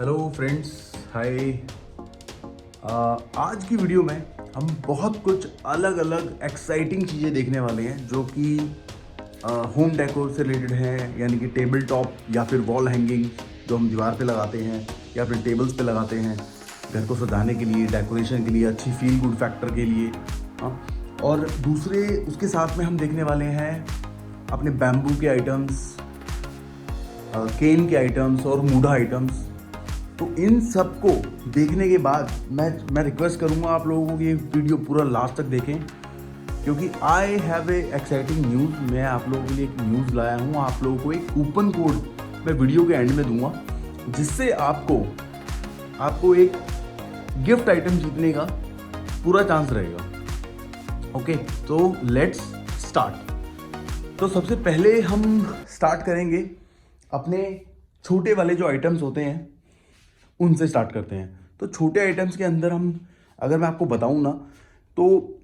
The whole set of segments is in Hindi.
हेलो फ्रेंड्स, हाय। आज की वीडियो में हम बहुत कुछ अलग अलग एक्साइटिंग चीज़ें देखने वाले हैं जो कि होम डेकोर से रिलेटेड हैं, यानी कि टेबल टॉप या फिर वॉल हैंगिंग जो हम दीवार पे लगाते हैं या फिर टेबल्स पे लगाते हैं घर को सजाने के लिए, डेकोरेशन के लिए, अच्छी फील गुड फैक्टर के लिए। हाँ, और दूसरे उसके साथ में हम देखने वाले हैं अपने बैम्बू के आइटम्स, केन के आइटम्स और मूढ़ा आइटम्स। तो इन सब को देखने के बाद मैं रिक्वेस्ट करूंगा आप लोगों को कि ये वीडियो पूरा लास्ट तक देखें, क्योंकि I have a exciting news. मैं आप लोगों के लिए एक न्यूज़ लाया हूँ। आप लोगों को एक कूपन कोड मैं वीडियो के एंड में दूंगा, जिससे आपको एक गिफ्ट आइटम जीतने का पूरा चांस रहेगा। ओके, तो लेट्स स्टार्ट। तो सबसे पहले हम स्टार्ट करेंगे अपने छोटे वाले जो आइटम्स होते हैं उनसे स्टार्ट करते हैं। तो छोटे आइटम्स के अंदर अगर मैं आपको बताऊं ना, तो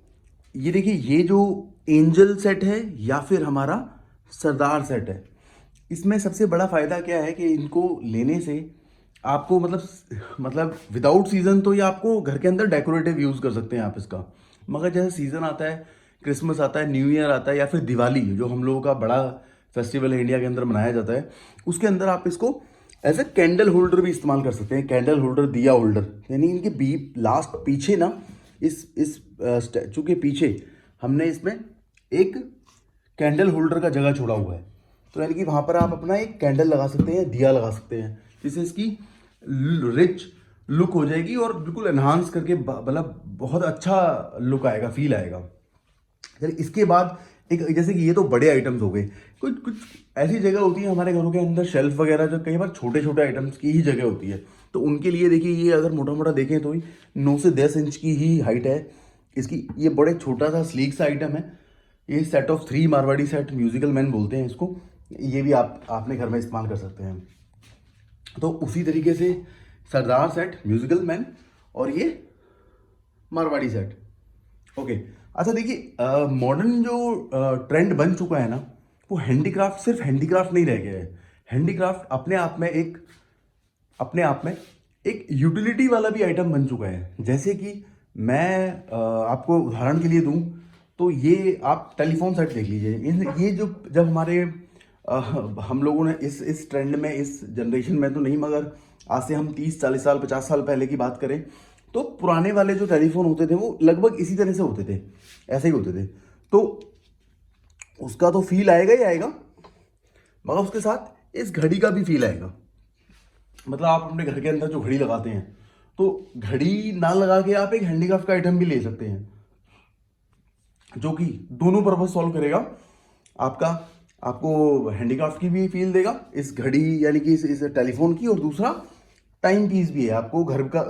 ये देखिए, ये जो एंजल सेट है या फिर हमारा सरदार सेट है, इसमें सबसे बड़ा फ़ायदा क्या है कि इनको लेने से आपको मतलब विदाउट सीज़न तो ये आपको घर के अंदर डेकोरेटिव यूज़ कर सकते हैं आप इसका। मगर जैसे सीज़न आता है, क्रिसमस आता है, न्यू ईयर आता है या फिर दिवाली जो हम लोगों का बड़ा फेस्टिवल है इंडिया के अंदर मनाया जाता है, उसके अंदर आप इसको एज ए कैंडल होल्डर भी इस्तेमाल कर सकते हैं। कैंडल होल्डर, दिया होल्डर, यानी इनके लास्ट पीछे ना, इस स्टैचू के पीछे हमने इसमें एक कैंडल होल्डर का जगह छोड़ा हुआ है। तो यानी कि वहाँ पर आप अपना एक कैंडल लगा सकते हैं, दिया लगा सकते हैं, जिससे इसकी रिच लुक हो जाएगी और बिल्कुल एनहांस करके मतलब बहुत अच्छा लुक आएगा, फील आएगा। फिर इसके बाद एक, जैसे कि ये तो बड़े आइटम्स हो गए, कुछ कुछ ऐसी जगह होती है हमारे घरों के अंदर, शेल्फ वगैरह, जो कई बार छोटे छोटे आइटम्स की ही जगह होती है। तो उनके लिए देखिए, ये अगर मोटा मोटा देखें तो 9 से 10 इंच की ही हाइट है इसकी। ये बड़े छोटा सा स्लीक सा आइटम है। ये set of 3 Marwari set, musical man बोलते हैं इसको। ये भी आप अपने घर में इस्तेमाल कर सकते हैं। तो उसी तरीके से सरदार सेट, म्यूजिकल मैन और ये मारवाड़ी सेट। ओके, अच्छा देखिए, मॉडर्न जो ट्रेंड बन चुका है ना, वो हैंडीक्राफ्ट सिर्फ हैंडीक्राफ्ट नहीं रह गया है। हैंडीक्राफ्ट अपने आप में एक यूटिलिटी वाला भी आइटम बन चुका है। जैसे कि मैं आपको उदाहरण के लिए दूं, तो ये आप टेलीफोन सेट देख लीजिए। ये जो जब हम लोगों ने इस ट्रेंड में, इस जनरेशन में तो नहीं, मगर आज से हम 30-40 साल, 50 साल पहले की बात करें, तो पुराने वाले जो टेलीफोन होते थे वो लगभग इसी तरह से होते थे, ऐसे ही होते थे। तो उसका तो फील आएगा ही आएगा, मगर उसके साथ इस घड़ी का भी फील आएगा। मतलब आप अपने घर के अंदर जो घड़ी लगाते हैं, तो घड़ी ना लगा के आप एक हैंडीक्राफ्ट का आइटम भी ले सकते हैं, जो कि दोनों पर्पज सॉल्व करेगा। आपको हैंडीक्राफ्ट की भी फील देगा इस घड़ी, यानी कि इस टेलीफोन की, और दूसरा टाइम पीस भी है, आपको घर का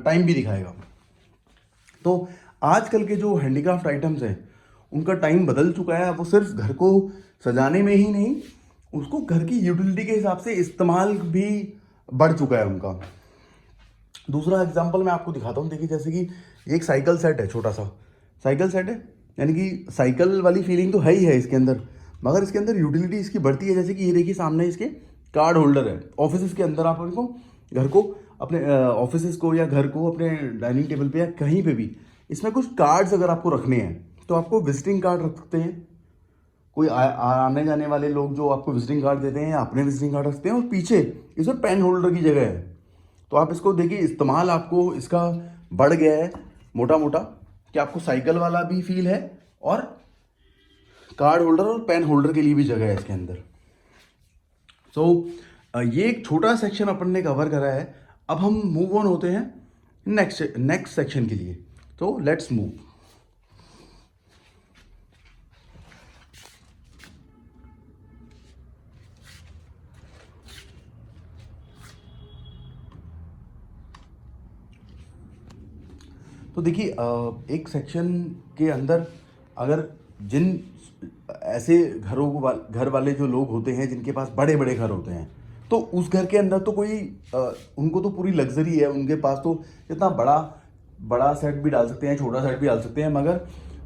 टाइम भी दिखाएगा। तो आजकल के जो हैंडीक्राफ्ट आइटम्स हैं उनका टाइम बदल चुका है। वो सिर्फ घर को सजाने में ही नहीं, उसको घर की यूटिलिटी के हिसाब से इस्तेमाल भी बढ़ चुका है उनका। दूसरा एग्जांपल मैं आपको दिखाता हूँ। देखिए, जैसे कि ये एक साइकिल सेट है, छोटा सा साइकिल सेट है, यानी कि साइकिल वाली फीलिंग तो है ही है इसके अंदर, मगर इसके अंदर यूटिलिटी इसकी बढ़ती है। जैसे कि ये देखिए, सामने इसके कार्ड होल्डर है। ऑफिस के अंदर आप इनको घर को, अपने ऑफिस को या घर को, अपने डाइनिंग टेबल पे या कहीं पे भी इसमें कुछ कार्ड्स अगर आपको रखने हैं, तो आपको विजिटिंग कार्ड रख सकते हैं। कोई आने जाने वाले लोग जो आपको विजिटिंग कार्ड देते हैं या अपने विजिटिंग कार्ड रखते हैं, और पीछे इसमें पेन होल्डर की जगह है। तो आप इसको देखिए, इस्तेमाल आपको इसका बढ़ गया है मोटा मोटा, कि आपको साइकिल वाला भी फील है और कार्ड होल्डर और पेन होल्डर के लिए भी जगह है इसके अंदर। ये एक छोटा सेक्शन अपन ने कवर करा है। अब हम मूव ऑन होते हैं नेक्स्ट सेक्शन के लिए। तो लेट्स मूव। तो देखिए, एक सेक्शन के अंदर अगर जिन ऐसे घर वाले जो लोग होते हैं जिनके पास बड़े बड़े घर होते हैं, तो उस घर के अंदर तो उनको तो पूरी लग्जरी है, उनके पास तो इतना बड़ा सेट भी डाल सकते हैं, छोटा सेट भी डाल सकते हैं। मगर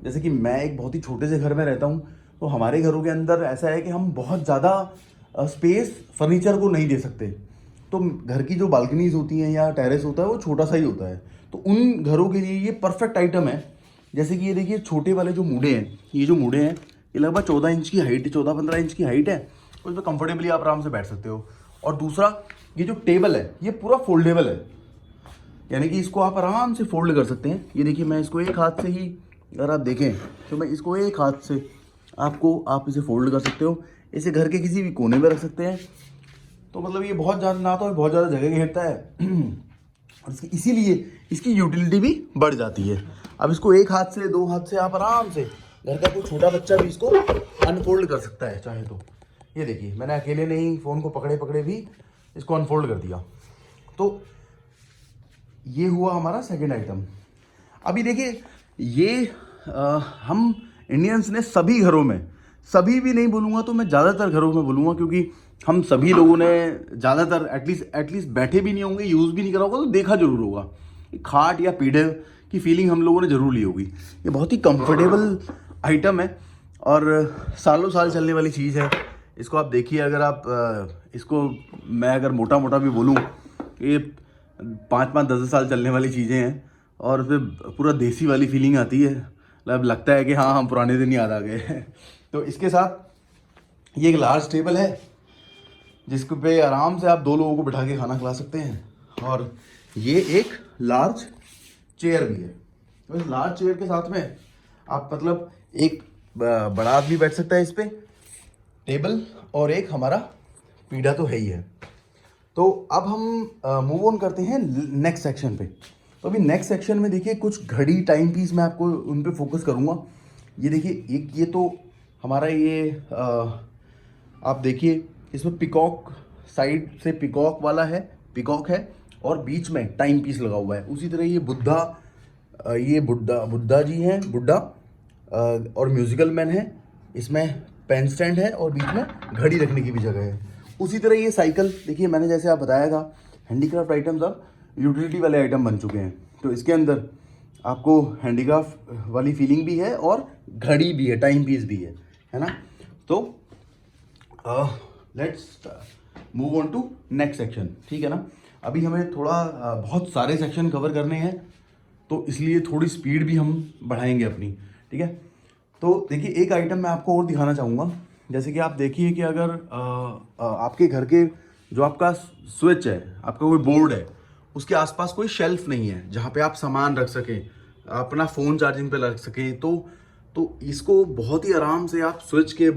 जैसे कि मैं एक बहुत ही छोटे से घर में रहता हूँ, तो हमारे घरों के अंदर ऐसा है कि हम बहुत ज़्यादा स्पेस फर्नीचर को नहीं दे सकते। तो घर की जो बालकनीज होती हैं या टेरेस होता है वो छोटा सा ही होता है, तो उन घरों के लिए ये परफेक्ट आइटम है। जैसे कि ये देखिए छोटे वाले जो मूढ़े हैं, ये जो मूढ़े हैं ये लगभग 14 इंच की हाइट, 14-15 इंच की हाइट है, तो इसमें कंफर्टेबली आप आराम से बैठ सकते हो। और दूसरा, ये जो टेबल है ये पूरा फोल्डेबल है, यानी कि इसको आप आराम से फोल्ड कर सकते हैं। ये देखिए मैं इसको एक हाथ से ही, अगर आप देखें तो मैं इसको एक हाथ से आप इसे फोल्ड कर सकते हो, इसे घर के किसी भी कोने में रख सकते हैं। तो मतलब ये बहुत ज़्यादा, ना तो बहुत ज़्यादा जगह घेरता है और इसीलिए इसकी यूटिलिटी भी बढ़ जाती है। अब इसको एक हाथ से, दो हाथ से आप आराम से, घर का कोई छोटा बच्चा भी इसको अनफोल्ड कर सकता है चाहे तो। ये देखिए मैंने अकेले नहीं, फ़ोन को पकड़े पकड़े भी इसको अनफोल्ड कर दिया। तो ये हुआ हमारा सेकंड आइटम। अभी देखिए ये हम इंडियंस ने सभी घरों में, सभी भी नहीं बोलूँगा तो मैं ज़्यादातर घरों में बोलूँगा, क्योंकि हम सभी लोगों ने ज़्यादातर एटलीस्ट बैठे भी नहीं होंगे, यूज़ भी नहीं करा होगा तो देखा जरूर होगा। खाट या पीढ़े की फीलिंग हम लोगों ने ज़रूर ली होगी। ये बहुत ही कंफर्टेबल आइटम है और सालों साल चलने वाली चीज़ है। इसको आप देखिए, अगर आप इसको, मैं अगर मोटा मोटा भी बोलूँ, ये 5-5, 10 साल चलने वाली चीज़ें हैं और फिर पूरा देसी वाली फीलिंग आती है। मतलब लगता है कि हाँ हम पुराने दिन याद आ गए। तो इसके साथ ये एक लार्ज टेबल है जिसके पे आराम से आप 2 लोगों को बिठा के खाना खिला सकते हैं, और ये एक लार्ज चेयर भी है। तो इस लार्ज चेयर के साथ में आप मतलब एक बड़ा आदमी बैठ सकता है इस पे, टेबल और एक हमारा पीढ़ा तो है ही है। तो अब हम मूव ऑन करते हैं नेक्स्ट सेक्शन पे। तो अभी नेक्स्ट सेक्शन में देखिए कुछ घड़ी, टाइम पीस, मैं आपको उन पे फोकस करूँगा। ये देखिए एक, ये तो हमारा ये आप देखिए इसमें पिकॉक, साइड से पिकॉक वाला है, पिकॉक है और बीच में टाइम पीस लगा हुआ है। उसी तरह ये बुद्धा जी हैं, बुद्धा और म्यूजिकल मैन है। इसमें पेन स्टैंड है और बीच में घड़ी रखने की भी जगह है। उसी तरह ये साइकिल देखिए, मैंने जैसे आप बताया था हैंडीक्राफ्ट आइटम्स अब यूटिलिटी वाले आइटम बन चुके हैं, तो इसके अंदर आपको हैंडीक्राफ्ट वाली फीलिंग भी है और घड़ी भी है, टाइम पीस भी है ना। तो let's move on to next section, ठीक है ना। अभी हमें थोड़ा बहुत सारे सेक्शन कवर करने हैं, तो इसलिए थोड़ी स्पीड भी हम बढ़ाएंगे अपनी, ठीक है। तो देखिए एक आइटम मैं आपको और दिखाना चाहूँगा। जैसे कि आप देखिए कि अगर आपके घर के जो आपका स्विच है, आपका कोई बोर्ड है, उसके आसपास कोई शेल्फ नहीं है जहाँ पे आप सामान रख सकें, अपना फ़ोन चार्जिंग पे रख सकें, तो इसको बहुत ही आराम से आप स्विच के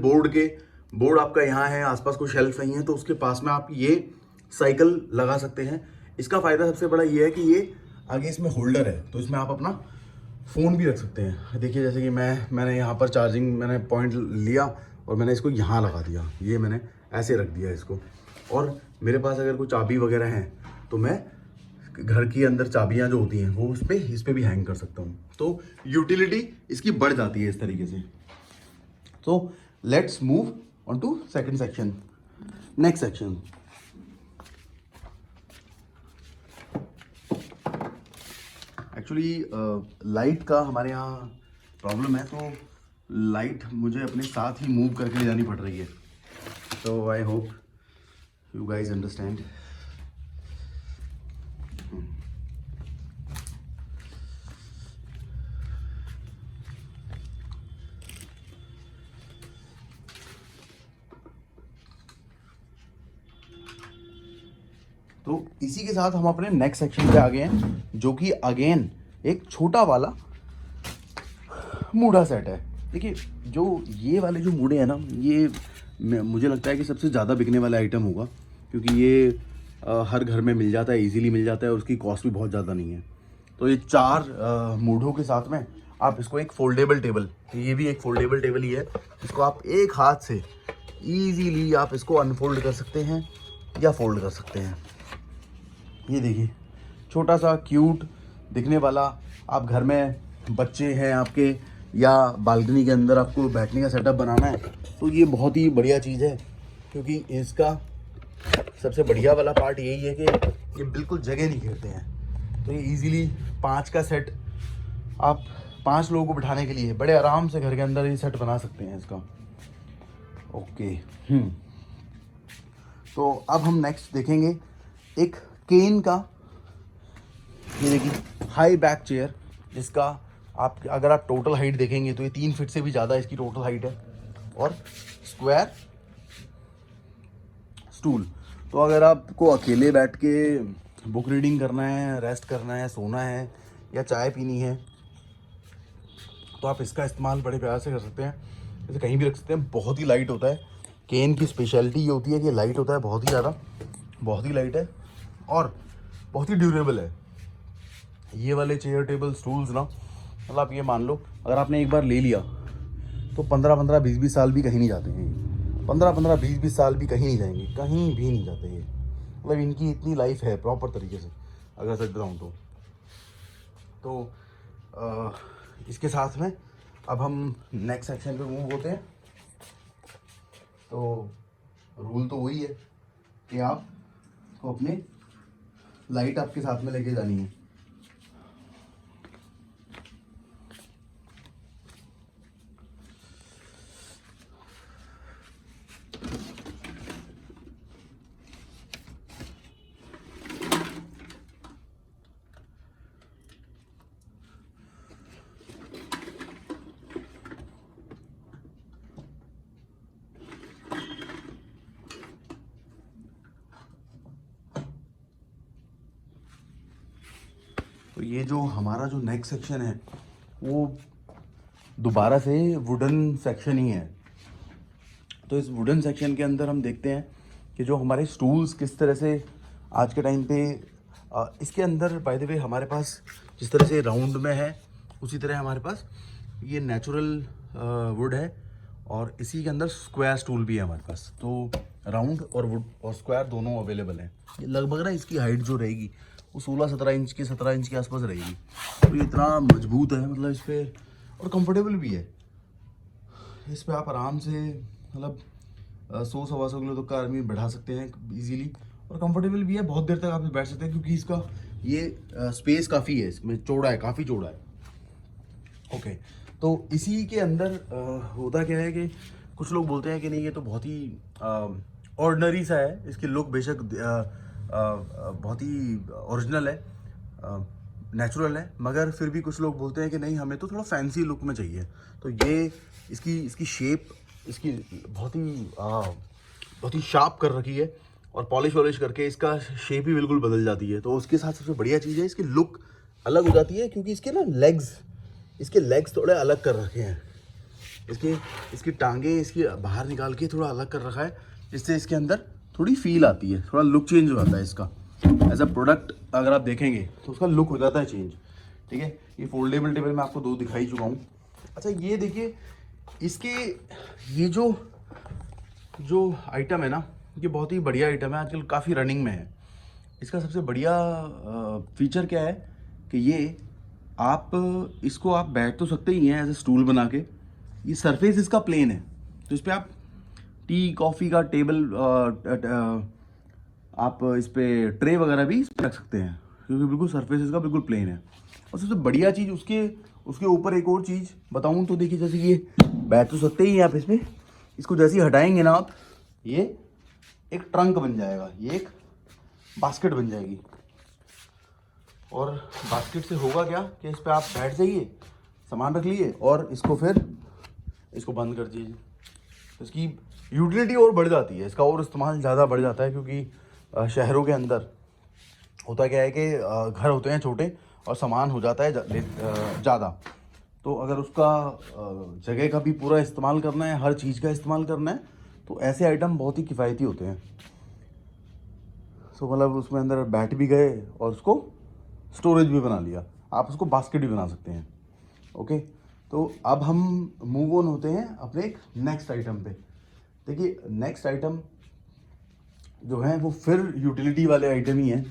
बोर्ड आपका यहाँ है, आसपास कोई शेल्फ नहीं है, तो उसके पास में आप ये साइकिल लगा सकते हैं। इसका फ़ायदा सबसे बड़ा ये है कि ये आगे इसमें होल्डर है, तो इसमें आप अपना फ़ोन भी रख सकते हैं। देखिए जैसे कि मैंने यहाँ पर चार्जिंग मैंने पॉइंट लिया और मैंने इसको यहाँ लगा दिया, ये मैंने ऐसे रख दिया इसको। और मेरे पास अगर कोई चाबी वगैरह हैं तो मैं घर के अंदर चाबियाँ जो होती हैं वो इस पे भी हैंग कर सकता हूँ। तो यूटिलिटी इसकी बढ़ जाती है इस तरीके से। तो let's move on to second section, next section. Actually light का हमारे यहाँ प्रॉब्लम है, तो लाइट मुझे अपने साथ ही मूव करके ले जानी पड़ रही है। तो I hope you guys understand. तो इसी के साथ हम अपने नेक्स्ट सेक्शन पे आ गए हैं, जो कि अगेन एक छोटा वाला मूढ़ा सेट है। देखिए जो ये वाले जो मूढ़े हैं ना, ये मुझे लगता है कि सबसे ज़्यादा बिकने वाला आइटम होगा, क्योंकि ये हर घर में मिल जाता है, इजीली मिल जाता है और उसकी कॉस्ट भी बहुत ज़्यादा नहीं है। तो ये 4 मूढ़ों के साथ में आप इसको एक फोल्डेबल टेबल, ये भी एक फोल्डेबल टेबल ही है, इसको आप एक हाथ से ईजीली आप इसको अनफोल्ड कर सकते हैं या फोल्ड कर सकते हैं। ये देखिए छोटा सा क्यूट दिखने वाला, आप घर में बच्चे हैं आपके या बालकनी के अंदर आपको बैठने का सेटअप बनाना है, तो ये बहुत ही बढ़िया चीज़ है। क्योंकि इसका सबसे बढ़िया वाला पार्ट यही है कि ये बिल्कुल जगह नहीं घेरते हैं। तो ये इजीली 5 का सेट आप 5 लोगों को बिठाने के लिए बड़े आराम से घर के अंदर ये सेट बना सकते हैं इसका। ओके तो अब हम नेक्स्ट देखेंगे एक केन का, ये देखिए हाई बैक चेयर, जिसका आप अगर आप टोटल हाइट देखेंगे तो ये 3 फीट से भी ज़्यादा इसकी टोटल हाइट है। और स्क्वायर स्टूल, तो अगर आपको अकेले बैठ के बुक रीडिंग करना है, रेस्ट करना है, सोना है या चाय पीनी है, तो आप इसका इस्तेमाल बड़े प्यार से कर सकते हैं। इसे कहीं भी रख सकते हैं। बहुत ही लाइट होता है। केन की स्पेशलिटी ये होती है कि लाइट होता है, बहुत ही ज़्यादा, बहुत ही लाइट है और बहुत ही ड्यूरेबल है। ये वाले चेयर टेबल स्टूल्स ना, मतलब आप ये मान लो अगर आपने एक बार ले लिया तो 15-15, 20-20 साल भी कहीं नहीं जाते हैं। 15-15, 20-20 साल भी कहीं नहीं जाएंगे, कहीं भी नहीं जाते ये। मतलब इनकी इतनी लाइफ है प्रॉपर तरीके से, अगर सच बताऊँ तो इसके साथ में अब हम नेक्स्ट सेक्शन पे मूव होते हैं। तो रूल तो वही है कि आपको अपने लाइट आपके साथ में लेके जानी है। तो ये जो हमारा जो नेक्स्ट सेक्शन है वो दोबारा से वुडन सेक्शन ही है। तो इस वुडन सेक्शन के अंदर हम देखते हैं कि जो हमारे स्टूल्स किस तरह से आज के टाइम पे इसके अंदर बाय द वे हमारे पास जिस तरह से राउंड में है उसी तरह हमारे पास ये नेचुरल वुड है और इसी के अंदर स्क्वायर स्टूल भी है हमारे पास। तो राउंड और वुड और स्क्वायर दोनों अवेलेबल हैं। ये लगभग ना इसकी हाइट जो रहेगी वो 16-17 इंच की 17 इंच के आसपास रहेगी। तो ये इतना मजबूत है, मतलब इस पर, और कंफर्टेबल भी है। इस पर आप आराम से मतलब 100-125 किलो तक का आदमी बढ़ा सकते हैं इजीली, और कंफर्टेबल भी है। बहुत देर तक आप बैठ सकते हैं क्योंकि इसका ये स्पेस काफ़ी है, इसमें चौड़ा है, काफ़ी चौड़ा है। ओके, तो इसी के अंदर होता क्या है कि कुछ लोग बोलते हैं कि नहीं ये तो बहुत ही ऑर्डिनरी सा है, इसकी लुक बेशक बहुत ही ओरिजिनल है, नेचुरल है, मगर फिर भी कुछ लोग बोलते हैं कि नहीं हमें तो थोड़ा फैंसी लुक में चाहिए। तो ये इसकी शेप इसकी बहुत ही शार्प कर रखी है और पॉलिश वॉलिश करके इसका शेप ही बिल्कुल बदल जाती है। तो उसके साथ सबसे बढ़िया चीज़ है इसकी लुक अलग हो जाती है, क्योंकि इसके ना इसके लेग्स थोड़े अलग कर रखे हैं। इसकी टांगे इसकी बाहर निकाल के थोड़ा अलग कर रखा है, जिससे इसके अंदर थोड़ी फील आती है, थोड़ा लुक चेंज हो जाता है इसका। एज अ प्रोडक्ट अगर आप देखेंगे तो उसका लुक हो जाता है चेंज। ठीक है, ये फोल्डेबल टेबल मैं आपको 2 दिखाई चुका हूँ। अच्छा, ये देखिए इसके ये जो आइटम है ना, ये बहुत ही बढ़िया आइटम है, आजकल काफ़ी रनिंग में है। इसका सबसे बढ़िया फीचर क्या है कि ये आप इसको आप बैठ तो सकते ही हैं एज ए स्टूल बना के। ये सरफेस इसका प्लेन है, तो इस पर आप टी कॉफ़ी का टेबल आप इस पर ट्रे वगैरह भी इस पर रख सकते हैं, क्योंकि बिल्कुल सरफेस इसका बिल्कुल प्लेन है। और सबसे बढ़िया चीज़ उसके ऊपर एक और चीज़ बताऊँ तो देखिए, जैसे ये बैठ तो सकते ही हैं आप इस पर, इसको जैसे ही हटाएंगे ना आप, ये एक ट्रंक बन जाएगा, ये एक बास्केट बन जाएगी। और बास्केट से होगा क्या कि इस पर आप बैठ जाइए, सामान रख लिए और इसको फिर इसको बंद कर दीजिए। इसकी यूटिलिटी और बढ़ जाती है, इसका और इस्तेमाल ज़्यादा बढ़ जाता है, क्योंकि शहरों के अंदर होता क्या है कि घर होते हैं छोटे और सामान हो जाता है ज़्यादा। तो अगर उसका जगह का भी पूरा इस्तेमाल करना है, हर चीज़ का इस्तेमाल करना है, तो ऐसे आइटम बहुत ही किफ़ायती होते हैं। तो मतलब उसमें अंदर बैठ भी गए और उसको स्टोरेज भी बना लिया, आप उसको बास्केट भी बना सकते हैं। ओके, तो अब हम मूव ऑन होते हैं अपने एक नेक्स्ट आइटम पे। देखिए नेक्स्ट आइटम जो है वो फिर यूटिलिटी वाले आइटम ही हैं।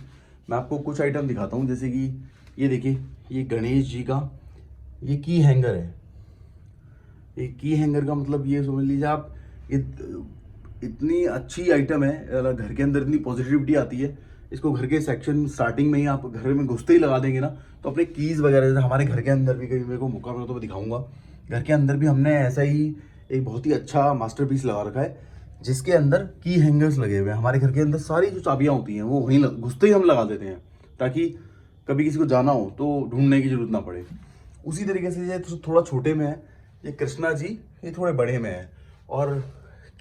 मैं आपको कुछ आइटम दिखाता हूँ, जैसे कि ये देखिए, ये गणेश जी का ये की हैंगर है। ये की हैंगर का मतलब ये समझ लीजिए आप, इतनी अच्छी आइटम है, घर के अंदर इतनी पॉजिटिविटी आती है। इसको घर के सेक्शन स्टार्टिंग में ही आप घर में घुसते ही लगा देंगे ना, तो अपने कीज़ वगैरह, जैसे हमारे घर के अंदर भी, कभी मेरे को मौका मिला तो मैं दिखाऊंगा, घर के अंदर भी हमने ऐसा ही एक बहुत ही अच्छा मास्टरपीस लगा रखा है। जिसके अंदर की हैंगर्स लगे हुए हैं। हमारे घर के अंदर सारी जो चाबियाँ होती हैं वो वहीं घुसते ही हम लगा देते हैं, ताकि कभी किसी को जाना हो तो ढूंढने की जरूरत ना पड़े। उसी तरीके से ये थोड़ा छोटे में है, ये कृष्णा जी ये थोड़े बड़े में है। और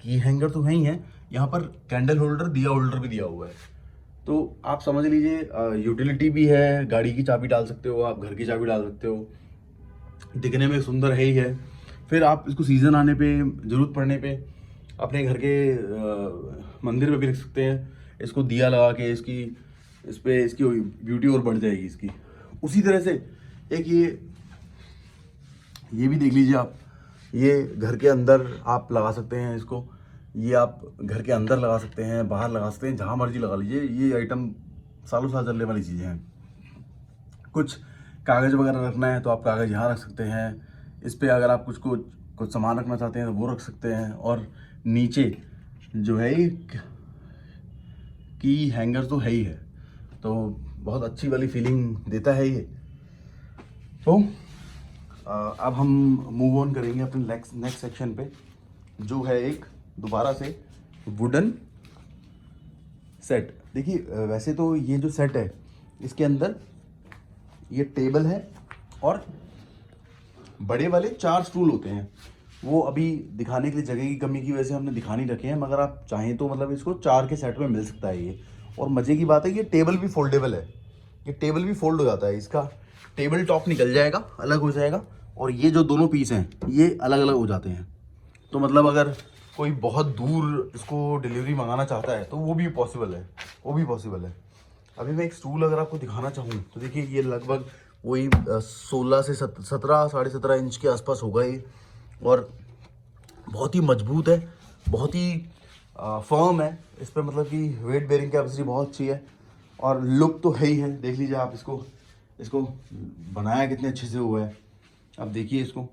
की हैंगर तो है ही है, यहाँ पर कैंडल होल्डर, दिया होल्डर भी दिया हुआ है। तो आप समझ लीजिए यूटिलिटी भी है, गाड़ी की चाबी डाल सकते हो आप, घर की चाबी डाल सकते हो, दिखने में सुंदर है ही है। फिर आप इसको सीज़न आने पे, ज़रूरत पड़ने पे अपने घर के मंदिर में भी रख सकते हैं। इसको दिया लगा के इस पे इसकी ब्यूटी और बढ़ जाएगी इसकी। उसी तरह से एक ये भी देख लीजिए आप, ये घर के अंदर आप लगा सकते हैं इसको। ये आप घर के अंदर लगा सकते हैं, बाहर लगा सकते हैं, जहाँ मर्जी लगा लीजिए। ये आइटम सालों साल चलने वाली चीज़ें हैं। कुछ कागज़ वगैरह रखना है तो आप कागज़ यहाँ रख सकते हैं। इस पे अगर आप कुछ सामान रखना चाहते हैं तो वो रख सकते हैं। और नीचे जो है ये की हैंगर तो है ही है, तो बहुत अच्छी वाली फीलिंग देता है ये। तो अब हम मूव ऑन करेंगे अपने नेक्स्ट सेक्शन पे, जो है एक दोबारा से वुडन सेट। देखिए वैसे तो ये जो सेट है इसके अंदर ये टेबल है और बड़े वाले 4 स्टूल होते हैं। वो अभी दिखाने के लिए जगह की कमी की वजह से हमने दिखा नहीं रखे हैं, मगर आप चाहें तो मतलब इसको 4 के सेट में मिल सकता है ये। और मज़े की बात है ये टेबल भी फोल्डेबल है, ये टेबल भी फोल्ड हो जाता है, इसका टेबल टॉप निकल जाएगा, अलग हो जाएगा, और ये जो दोनों पीस हैं ये अलग अलग हो जाते हैं। तो मतलब अगर कोई बहुत दूर इसको डिलीवरी मंगाना चाहता है तो वो भी पॉसिबल है। अभी मैं एक स्टूल अगर आपको दिखाना चाहूँ तो देखिए ये लगभग वही 16 से 17, 17.5 इंच के आसपास होगा ये। और बहुत ही मजबूत है, बहुत ही फर्म है। इस पर मतलब कि वेट बेरिंग कैपेसिटी बहुत अच्छी है, और लुक तो है ही है। देख लीजिए आप इसको बनाया कितने अच्छे से हुआ है, आप देखिए इसको।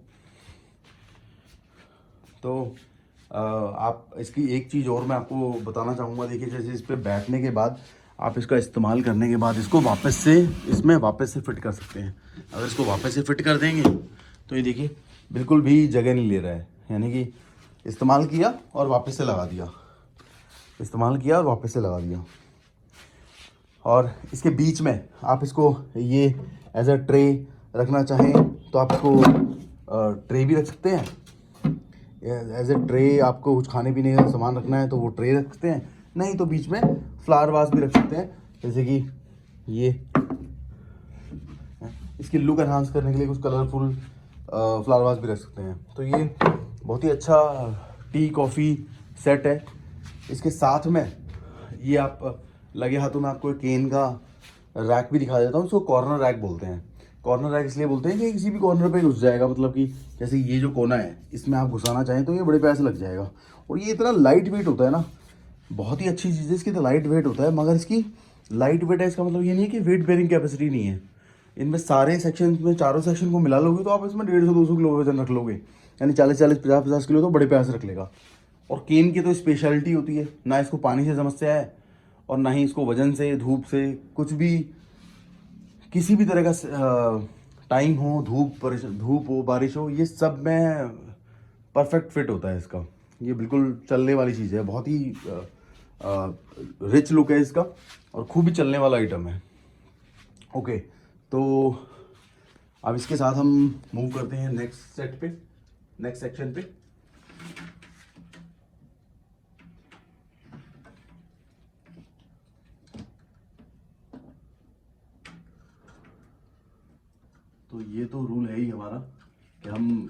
तो आप इसकी एक चीज़ और मैं आपको बताना चाहूँगा। देखिए जैसे इस पर बैठने के बाद आप इसका इस्तेमाल करने के बाद इसको इसमें वापस से फिट कर सकते हैं। अगर इसको वापस से फिट कर देंगे तो ये देखिए बिल्कुल भी जगह नहीं ले रहा है, यानी कि इस्तेमाल किया और वापस से लगा दिया, इस्तेमाल किया और वापस से लगा दिया। और इसके बीच में आप इसको ये एज अ ट्रे रखना चाहें तो आप इसको ट्रे भी रख सकते हैं। एज ए ट्रे आपको कुछ खाने पीने का सामान रखना है तो वो ट्रे रख सकते हैं, नहीं तो बीच में फ्लावर वास भी रख सकते हैं। जैसे कि ये इसकी लुक एनहांस करने के लिए कुछ कलरफुल फ्लावर वास भी रख सकते हैं। तो ये बहुत ही अच्छा टी कॉफ़ी सेट है। इसके साथ में ये आप लगे हाथों में आपको एक केन का रैक भी दिखा देता हूँ। इसको कॉर्नर रैक बोलते हैं। कॉर्नर रैक इसलिए बोलते हैं कि किसी भी कॉर्नर पे घुस जाएगा, मतलब कि जैसे ये जो कोना है इसमें आप घुसाना चाहें तो ये बड़े पैसे लग जाएगा। और ये इतना लाइट वेट होता है ना, बहुत ही अच्छी चीज़ है इसकी, तो लाइट वेट होता है। मगर इसकी लाइट वेट है इसका मतलब ये नहीं है कि वेट बेरिंग कैपेसिटी नहीं है। इनमें सारे सेक्शन में, चारों सेक्शन को मिला लोगे तो आप इसमें 150-200 किलो वजन रख लोगे, यानी 40-40, 50-50 किलो तो बड़े पैसे रख लेगा। और केन की तो स्पेशलिटी होती है, ना इसको पानी से समस्या है और ना ही इसको वजन से, धूप से, कुछ भी किसी भी तरह का टाइम हो, धूप हो, बारिश हो, ये सब में परफेक्ट फिट होता है इसका। ये बिल्कुल चलने वाली चीज़ है, बहुत ही रिच लुक है इसका और खूब ही चलने वाला आइटम है। ओके, तो अब इसके साथ हम मूव करते हैं नेक्स्ट सेक्शन पे। तो ये तो रूल है ही हमारा कि हम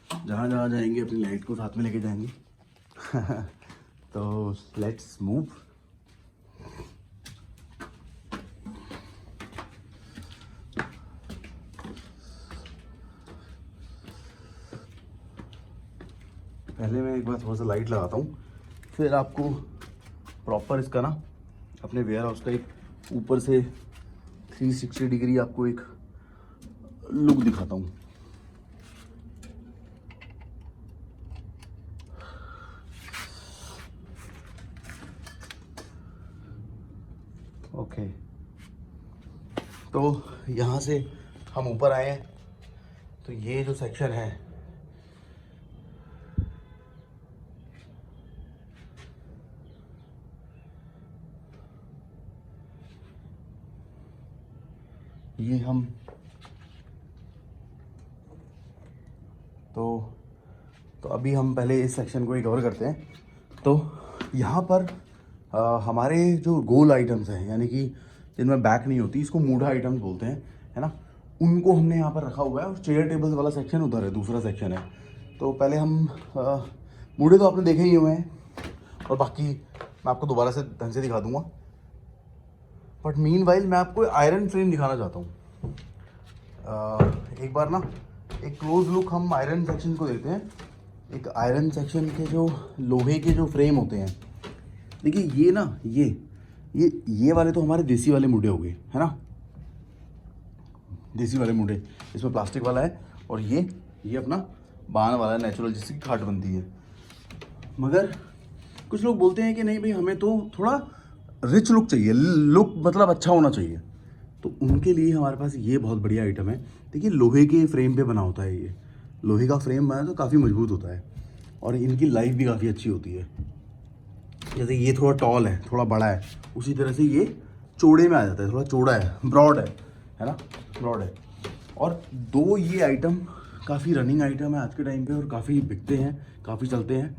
जहाँ जहाँ जाएंगे अपनी लाइट को साथ में लेके जाएंगे। तो लेट्स मूव। पहले मैं एक बार थोड़ा सा लाइट लगाता हूँ, फिर आपको प्रॉपर इसका ना अपने वेयर हाउस का एक ऊपर से 360 डिग्री आपको एक लुक दिखाता हूँ। ओके, तो यहाँ से हम ऊपर आए हैं, तो ये जो सेक्शन है ये हम तो अभी हम पहले इस सेक्शन को ही कवर करते हैं। तो यहाँ पर हमारे जो गोल आइटम्स हैं, यानी कि जिनमें बैक नहीं होती, इसको मूढ़ा आइटम्स बोलते हैं, है ना, उनको हमने यहाँ पर रखा हुआ है। और चेयर टेबल्स वाला सेक्शन उधर है, दूसरा सेक्शन है। तो पहले हम मूढ़े तो आपने देखे ही हुए हैं, और बाकी मैं आपको दोबारा से ढंग से दिखा दूंगा। बट मीनवाइल मैं आपको आयरन फ्रेम दिखाना चाहता हूँ। एक बार ना एक क्लोज लुक हम आयरन सेक्शन को देते हैं। एक आयरन सेक्शन के जो लोहे के जो फ्रेम होते हैं, देखिए ये ना, ये वाले तो हमारे देसी वाले मुंडे हो गए, है ना, देसी वाले मुंडे। इसमें प्लास्टिक वाला है, और ये अपना बाण वाला है, नेचुरल, जिसकी खाट बनती है। मगर कुछ लोग बोलते हैं कि नहीं भाई, हमें तो थोड़ा रिच लुक चाहिए, लुक मतलब अच्छा होना चाहिए। तो उनके लिए हमारे पास ये बहुत बढ़िया आइटम है। देखिए लोहे के फ्रेम पे बना होता है, ये लोहे का फ्रेम बना तो काफ़ी मजबूत होता है, और इनकी लाइफ भी काफ़ी अच्छी होती है। जैसे ये थोड़ा टॉल है, थोड़ा बड़ा है, उसी तरह से ये चौड़े में आ जाता है, थोड़ा चौड़ा है, ब्रॉड है ना, ब्रॉड है। और दो ये आइटम काफ़ी रनिंग आइटम है आज के टाइम पे, और काफ़ी बिकते हैं, काफ़ी चलते हैं।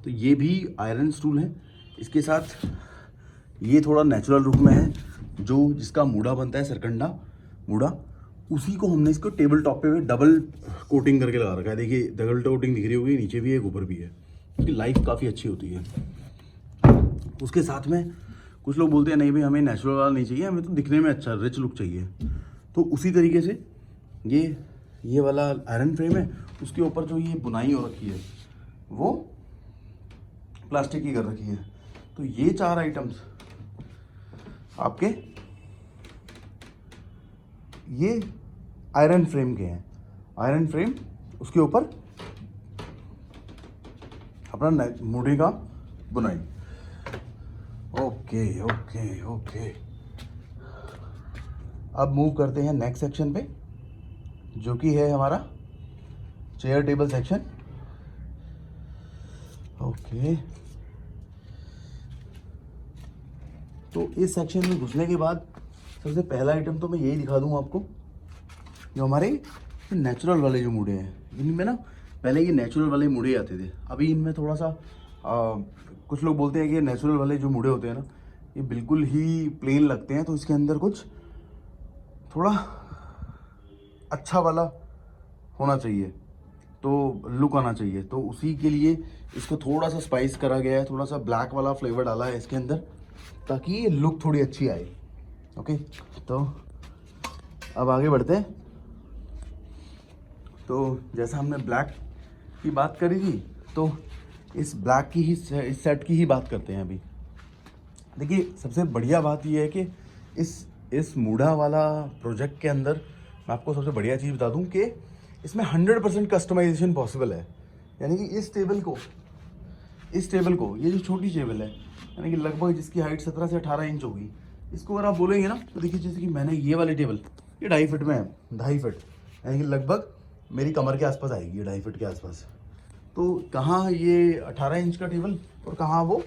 तो ये भी आयरन स्टूल है। इसके साथ ये थोड़ा नेचुरल रूप में है, जो जिसका मूढ़ा बनता है, सरकंडा मूढ़ा, उसी को हमने इसको टेबल टॉप पे डबल कोटिंग करके लगा रखा है। देखिए डबल कोटिंग दिख रही होगी, नीचे भी है, ऊपर भी है। इसकी लाइफ काफ़ी अच्छी होती है। उसके साथ में कुछ लोग बोलते हैं नहीं भाई, हमें नेचुरल वाला नहीं चाहिए, हमें तो दिखने में अच्छा रिच लुक चाहिए। तो उसी तरीके से ये वाला आयरन फ्रेम है, उसके ऊपर जो ये बुनाई हो रखी है वो प्लास्टिक की कर रखी है। तो ये चार आइटम्स आपके ये आयरन फ्रेम के हैं। आयरन फ्रेम, उसके ऊपर अपना मूढ़े का बुनाई। ओके ओके ओके, अब मूव करते हैं नेक्स्ट सेक्शन पे, जो कि है हमारा चेयर टेबल सेक्शन। ओके, तो इस सेक्शन में घुसने के बाद सबसे पहला आइटम तो मैं यही दिखा दूंगा आपको, जो हमारे नेचुरल वाले जो मूढ़े हैं। इनमें ना पहले ये नेचुरल वाले मूढ़े आते थे, अभी इनमें थोड़ा सा कुछ लोग बोलते हैं कि नेचुरल वाले जो मूढ़े होते हैं ना, ये बिल्कुल ही प्लेन लगते हैं, तो इसके अंदर कुछ थोड़ा अच्छा वाला होना चाहिए, तो लुक आना चाहिए। तो उसी के लिए इसको थोड़ा सा स्पाइस करा गया है, थोड़ा सा ब्लैक वाला फ्लेवर डाला है इसके अंदर, ताकि ये लुक थोड़ी अच्छी आए। ओके, तो अब आगे बढ़ते हैं। तो जैसा हमने ब्लैक की बात करी थी, तो इस ब्लैक की ही, इस सेट की ही बात करते हैं अभी। देखिए सबसे बढ़िया बात यह है कि इस मूढ़ा वाला प्रोजेक्ट के अंदर मैं आपको सबसे बढ़िया चीज़ बता दूं कि इसमें 100% कस्टमाइजेशन पॉसिबल है। यानी कि इस टेबल को ये जो छोटी टेबल है, यानी कि लगभग जिसकी हाइट 17 से 18 इंच होगी, इसको अगर आप बोलेंगे ना, तो देखिए जैसे कि मैंने ये वाली टेबल, ये 2.5 फीट में है, 2.5 फीट, यानी कि लगभग मेरी कमर के आसपास आएगी, ये 2.5 फीट के आसपास। तो कहाँ ये 18 इंच का टेबल और कहाँ वो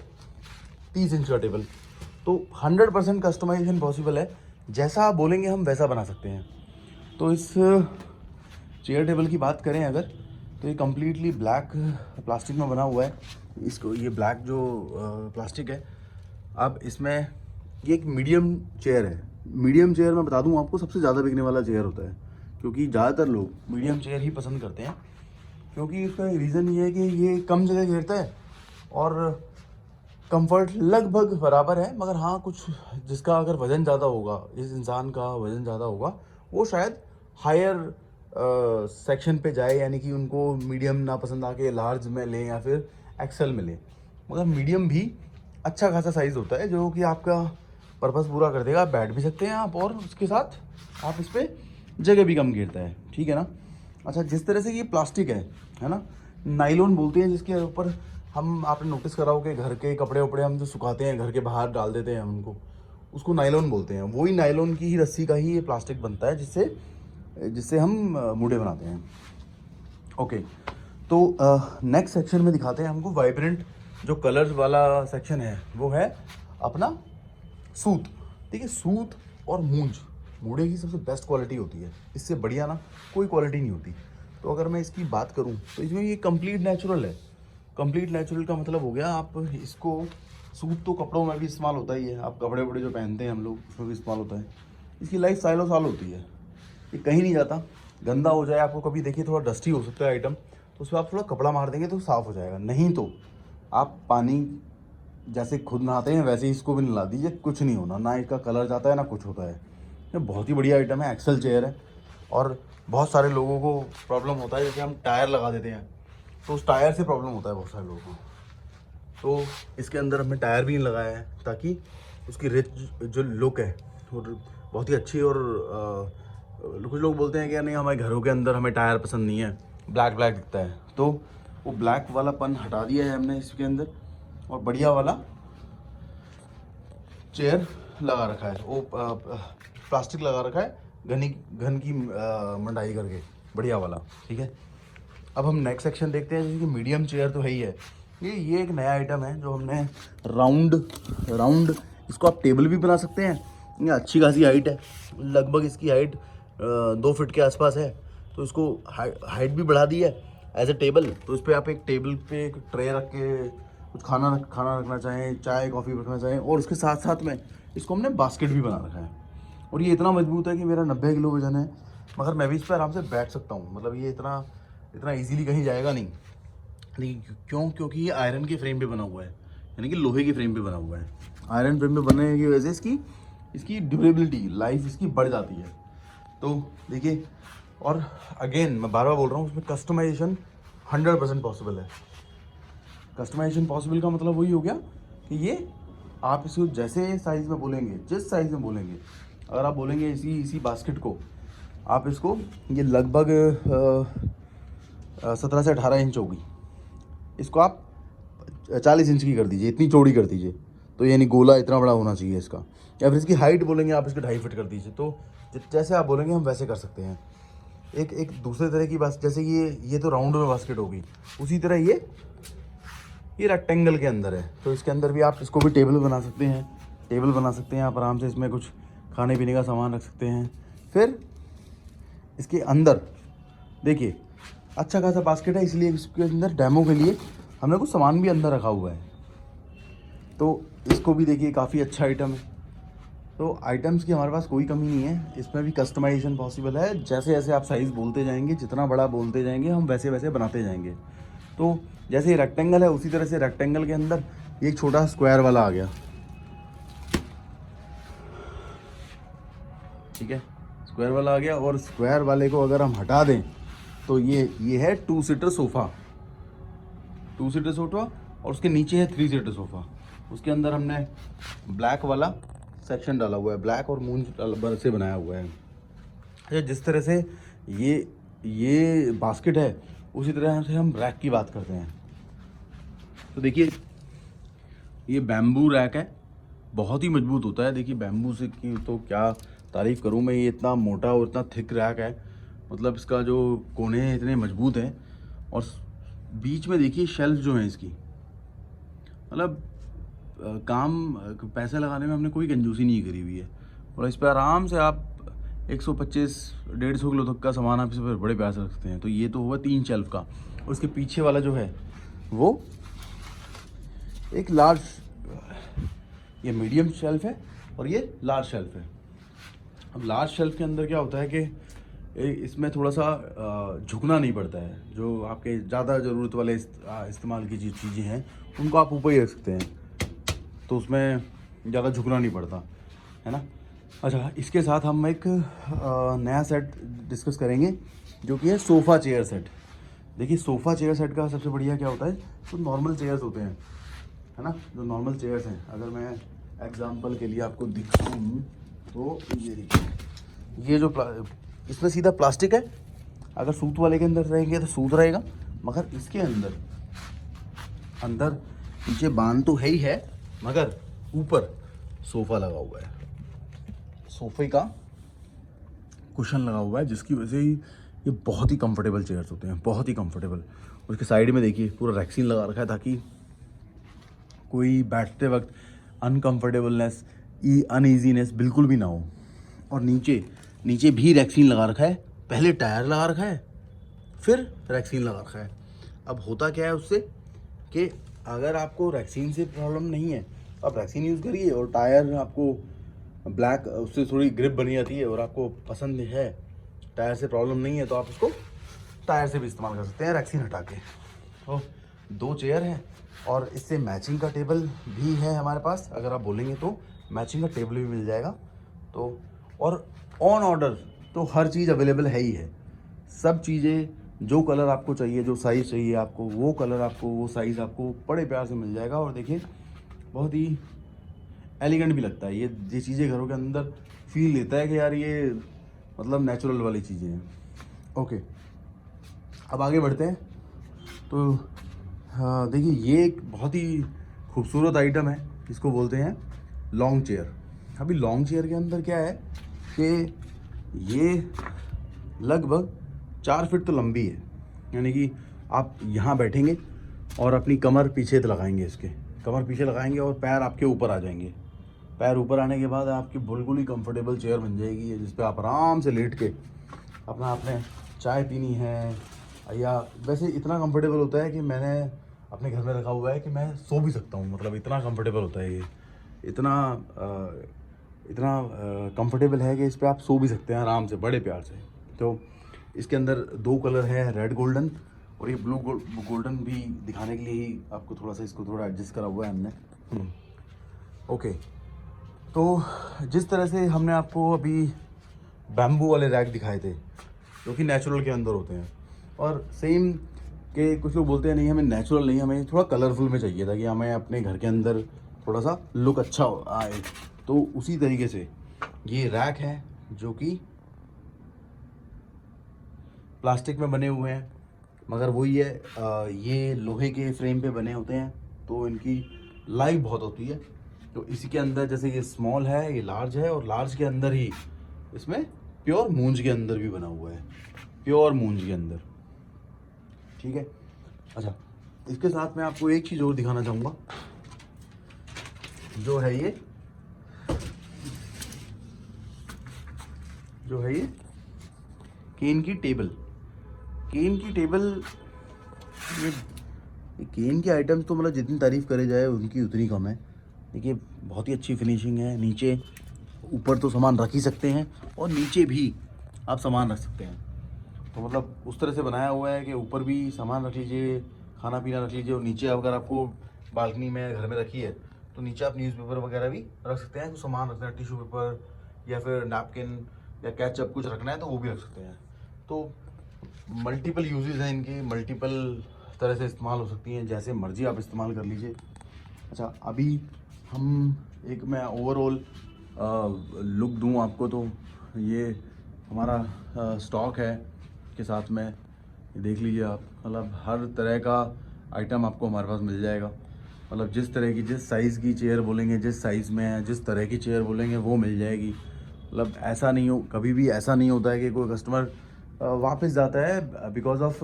30 इंच का टेबल। तो 100% कस्टमाइजेशन पॉसिबल है, जैसा आप बोलेंगे हम वैसा बना सकते हैं। तो इस चेयर टेबल की बात करें अगर, तो ये कम्प्लीटली ब्लैक प्लास्टिक में बना हुआ है। इसको ये ब्लैक जो प्लास्टिक है, अब इसमें ये एक मीडियम चेयर है। मीडियम चेयर मैं बता दूं आपको सबसे ज़्यादा बिकने वाला चेयर होता है, क्योंकि ज़्यादातर लोग मीडियम चेयर ही पसंद करते हैं। क्योंकि इसका रीज़न ये है कि ये कम जगह घेरता है और कंफर्ट लगभग बराबर है। मगर हाँ, कुछ जिसका अगर वज़न ज़्यादा होगा, इस इंसान का वज़न ज़्यादा होगा, वो शायद हायर सेक्शन पे जाए, यानी कि उनको मीडियम ना पसंद आके लार्ज में लें या फिर एक्सेल में लें। मगर मीडियम भी अच्छा खासा साइज़ होता है, जो कि आपका पर्पस पूरा कर देगा। आप बैठ भी सकते हैं आप, और उसके साथ आप इस पर जगह भी कम घेरता है, ठीक है ना। अच्छा, जिस तरह से ये प्लास्टिक है ना, नाइलॉन बोलते हैं, जिसके ऊपर हम, आपने नोटिस करा हो कि घर के कपड़े वपड़े हम जो सुखाते हैं, घर के बाहर डाल देते हैं हम उनको, उसको नाइलॉन बोलते हैं। वही नाइलॉन की ही रस्सी का ही ये प्लास्टिक बनता है, जिससे हम मूढ़े बनाते हैं। ओके, तो नेक्स्ट सेक्शन में दिखाते हैं हमको वाइब्रेंट जो कलर्स वाला सेक्शन है, वो है अपना सूत। देखिए सूत और मूंज मूढ़े की सबसे बेस्ट क्वालिटी होती है, इससे बढ़िया ना कोई क्वालिटी नहीं होती। तो अगर मैं इसकी बात करूँ तो इसमें ये कंप्लीट नेचुरल है। कंप्लीट नेचुरल का मतलब हो गया, आप इसको सूट तो कपड़ों में भी इस्तेमाल होता ही है, आप कपड़े वपड़े जो पहनते हैं हम लोग उसमें भी इस्तेमाल होता है। इसकी लाइफ सालों साल होती है, ये कहीं नहीं जाता। गंदा हो जाए, आपको कभी देखिए थोड़ा डस्टी हो सकता है आइटम, तो उस पर आप थोड़ा कपड़ा मार देंगे तो साफ़ हो जाएगा। नहीं तो आप पानी जैसे खुद नहाते हैं वैसे ही इसको भी नला दीजिए, कुछ नहीं होना, ना इसका कलर जाता है ना कुछ होता है। ये बहुत ही बढ़िया आइटम है, एक्सल चेयर है। और बहुत सारे लोगों को प्रॉब्लम होता है, जैसे हम टायर लगा देते हैं तो उस टायर से प्रॉब्लम होता है बहुत सारे लोगों को। तो इसके अंदर हमने टायर भी नहीं लगाया है ताकि उसकी रिच जो लुक है और बहुत ही अच्छी। और कुछ लोग बोलते हैं कि नहीं हमारे घरों के अंदर हमें टायर पसंद नहीं है, ब्लैक ब्लैक दिखता है, तो वो ब्लैक वाला पन हटा दिया है हमने इसके अंदर और बढ़िया वाला चेयर लगा रखा है। वो प्लास्टिक लगा रखा है घन की मंडाई करके, बढ़िया वाला। ठीक है, अब हम नेक्स्ट सेक्शन देखते हैं, जैसे कि मीडियम चेयर तो है ही है। ये एक नया आइटम है जो हमने राउंड इसको आप टेबल भी बना सकते हैं। ये अच्छी खासी हाइट है, लगभग इसकी हाइट 2 फीट के आसपास है। तो इसको हाइट भी बढ़ा दी है एज ए टेबल। तो इस पर आप एक टेबल पे एक ट्रे रख के कुछ खाना रखना चाहें, चाय कॉफ़ी रखना चाहें, और उसके साथ साथ में इसको हमने बास्केट भी बना रखा है। और ये इतना मजबूत है कि मेरा 90 किलो वजन है, मगर मैं भी इस पर आराम से बैठ सकता हूँ। मतलब ये इतना इजीली कहीं जाएगा नहीं। क्योंकि ये आयरन के फ्रेम पे बना हुआ है, यानी कि लोहे के फ्रेम पे बना हुआ है। आयरन फ्रेम पे बनने की वजह से इसकी ड्यूरेबिलिटी, लाइफ इसकी बढ़ जाती है। तो देखिए, और अगेन मैं बार बार बोल रहा हूँ, उसमें कस्टमाइजेशन 100% पॉसिबल है। कस्टमाइजेशन पॉसिबल का मतलब वही हो गया कि ये आप इसको जैसे साइज़ में बोलेंगे, जिस साइज़ में बोलेंगे, अगर आप बोलेंगे इसी बास्केट को आप इसको, ये लगभग 17 से 18 इंच होगी, इसको आप 40 इंच की कर दीजिए, इतनी चौड़ी कर दीजिए। तो यानी गोला इतना बड़ा होना चाहिए इसका। या फिर इसकी हाइट बोलेंगे आप इसको 2.5 फीट कर दीजिए। तो जैसे आप बोलेंगे हम वैसे कर सकते हैं। एक दूसरे तरह की बात, जैसे ये तो राउंड में बास्केट होगी, उसी तरह ये रेक्टेंगल के अंदर है। तो इसके अंदर भी आप इसको भी टेबल बना सकते हैं। आप आराम से इसमें कुछ खाने पीने का सामान रख सकते हैं। फिर इसके अंदर देखिए अच्छा खासा बास्केट है, इसलिए इसके अंदर डेमो के लिए हमने कुछ सामान भी अंदर रखा हुआ है। तो इसको भी देखिए, काफ़ी अच्छा आइटम है। तो आइटम्स की हमारे पास कोई कमी नहीं है, इसमें भी कस्टमाइजेशन पॉसिबल है। जैसे जैसे आप साइज़ बोलते जाएंगे, जितना बड़ा बोलते जाएंगे, हम वैसे वैसे बनाते जाएंगे। तो जैसे ये रेक्टेंगल है, उसी तरह से रेक्टेंगल के अंदर एक छोटा स्क्वायर वाला आ गया। ठीक है, स्क्वायर वाला आ गया। और स्क्वायर वाले को अगर हम हटा दें तो ये है 2 सीटर सोफ़ा, और उसके नीचे है 3 सीटर सोफ़ा। उसके अंदर हमने ब्लैक वाला सेक्शन डाला हुआ है, ब्लैक और मून से बनाया हुआ है। अच्छा, जिस तरह से ये बास्केट है, उसी तरह से हम रैक की बात करते हैं। तो देखिए, ये बैम्बू रैक है, बहुत ही मजबूत होता है। देखिए बैम्बू से की तो क्या तारीफ़ करूँ मैं, ये इतना मोटा और इतना थिक रैक है। मतलब इसका जो कोने हैं इतने मजबूत हैं, और बीच में देखिए शेल्फ जो है इसकी, मतलब पैसे लगाने में हमने कोई कंजूसी नहीं करी हुई है। और इस पर आराम से आप 125-150 किलो तक का सामान आप इस पर बड़े प्यार से रख सकते हैं। तो ये तो हुआ 3 शेल्फ का। और उसके पीछे वाला जो है वो एक लार्ज, ये मीडियम शेल्फ है और ये लार्ज शेल्फ है। अब लार्ज शेल्फ के अंदर क्या होता है कि इसमें थोड़ा सा झुकना नहीं पड़ता है। जो आपके ज़्यादा ज़रूरत वाले इस्तेमाल की चीज़ें हैं उनको आप ऊपर ही रख सकते हैं, तो उसमें ज़्यादा झुकना नहीं पड़ता है ना। अच्छा, इसके साथ हम एक नया सेट डिस्कस करेंगे जो कि है सोफ़ा चेयर सेट। देखिए सोफ़ा चेयर सेट का सबसे बढ़िया क्या होता है, तो नॉर्मल चेयर्स होते हैं, है ना, जो नॉर्मल चेयर्स हैं। अगर मैं एग्जांपल के लिए आपको दिखाऊं तो ये देखिए, ये जो इसमें सीधा प्लास्टिक है। अगर सूत वाले के अंदर रहेंगे तो सूत रहेगा, मगर इसके अंदर पीछे बांध तो है ही है, मगर ऊपर सोफ़ा लगा हुआ है, सोफ़े का कुशन लगा हुआ है, जिसकी वजह से ये बहुत ही कंफर्टेबल चेयर्स होते हैं, बहुत ही कंफर्टेबल। उसके साइड में देखिए पूरा रैक्सीन लगा रखा है ताकि कोई बैठते वक्त अनकंफर्टेबलनेस, अनईजीनेस बिल्कुल भी ना हो। और नीचे नीचे भी रैक्सीन लगा रखा है। पहले टायर लगा रखा है, फिर रैक्सीन लगा रखा है। अब होता क्या है उससे कि अगर आपको रैक्सीन से प्रॉब्लम नहीं है तो आप रैक्सीन यूज़ करिए, और टायर आपको ब्लैक उससे थोड़ी ग्रिप बनी जाती है और आपको पसंद है, टायर से प्रॉब्लम नहीं है, तो आप उसको टायर से भी इस्तेमाल कर सकते हैं रैक्सीन हटा के। तो 2 चेयर हैं और इससे मैचिंग का टेबल भी है हमारे पास। अगर आप बोलेंगे तो मैचिंग का टेबल भी मिल जाएगा। तो और ऑन ऑर्डर तो हर चीज़ अवेलेबल है ही है। सब चीज़ें, जो कलर आपको चाहिए, जो साइज़ चाहिए आपको, वो कलर आपको, वो साइज़ आपको बड़े प्यार से मिल जाएगा। और देखिए बहुत ही एलिगेंट भी लगता है। ये चीज़ें घरों के अंदर फील देता है कि यार ये मतलब नेचुरल वाली चीज़ें हैं। ओके, अब आगे बढ़ते हैं। तो हाँ देखिए, ये एक बहुत ही खूबसूरत आइटम है, इसको बोलते हैं लॉन्ग चेयर। अभी लॉन्ग चेयर के अंदर क्या है कि ये लगभग 4 फीट तो लंबी है, यानी कि आप यहाँ बैठेंगे और अपनी कमर पीछे लगाएंगे, इसके कमर पीछे लगाएंगे और पैर आपके ऊपर आ जाएंगे। पैर ऊपर आने के बाद आपकी बिल्कुल ही कंफर्टेबल चेयर बन जाएगी, जिस पे आप आराम से लेट के अपना आपने चाय पीनी है, या वैसे इतना कंफर्टेबल होता है कि मैंने अपने घर में रखा हुआ है कि मैं सो भी सकता हूँ। मतलब इतना कंफर्टेबल होता है ये, इतना कंफर्टेबल है कि इस पर आप सो भी सकते हैं आराम से बड़े प्यार से। तो इसके अंदर 2 कलर है, रेड गोल्डन, और ये ब्लू गोल्डन भी दिखाने के लिए ही आपको थोड़ा सा इसको थोड़ा एडजस्ट करा हुआ है हमने। ओके, तो जिस तरह से हमने आपको अभी बैम्बू वाले रैक दिखाए थे जो कि नेचुरल के अंदर होते हैं, और सेम के कुछ लोग बोलते हैं नहीं हमें नेचुरल नहीं, हमें थोड़ा कलरफुल में चाहिए था कि हमें अपने घर के अंदर थोड़ा सा लुक अच्छा आए। तो उसी तरीके से ये रैक है जो कि प्लास्टिक में बने हुए हैं, मगर वही है ये लोहे के फ्रेम पे बने होते हैं, तो इनकी लाइफ बहुत होती है। तो इसी के अंदर जैसे ये स्मॉल है, ये लार्ज है, और लार्ज के अंदर ही इसमें प्योर मूंज के अंदर भी बना हुआ है, प्योर मूंज के अंदर। ठीक है, अच्छा इसके साथ मैं आपको एक चीज़ और दिखाना चाहूँगा, जो है ये केन की टेबल। केन की टेबल, ये केन के आइटम्स तो मतलब जितनी तारीफ़ करे जाए उनकी उतनी कम है। देखिए बहुत ही अच्छी फिनिशिंग है, नीचे ऊपर तो सामान रख ही सकते हैं और नीचे भी आप सामान रख सकते हैं। तो मतलब उस तरह से बनाया हुआ है कि ऊपर भी सामान रख लीजिए, खाना पीना रख लीजिए, और नीचे अगर आपको बालकनी में घर में रखी है तो नीचे आप न्यूज़पेपर वगैरह भी रख सकते हैं। तो सामान रखना है, टिश्यू पेपर या फिर नैपकिन या केचप कुछ रखना है तो वो भी रख सकते हैं। तो मल्टीपल यूजेस हैं इनकी, मल्टीपल तरह से इस्तेमाल हो सकती हैं, जैसे मर्जी आप इस्तेमाल कर लीजिए। अच्छा, अभी हम मैं ओवरऑल लुक दूं आपको, तो ये हमारा स्टॉक है के साथ में, ये देख लीजिए आप। मतलब हर तरह का आइटम आपको हमारे पास मिल जाएगा। मतलब जिस तरह की, जिस साइज़ की चेयर बोलेंगे, जिस साइज़ में है, जिस तरह की चेयर बोलेंगे वो मिल जाएगी। मतलब ऐसा नहीं हो, कभी भी ऐसा नहीं होता है कि कोई कस्टमर वापस जाता है बिकॉज ऑफ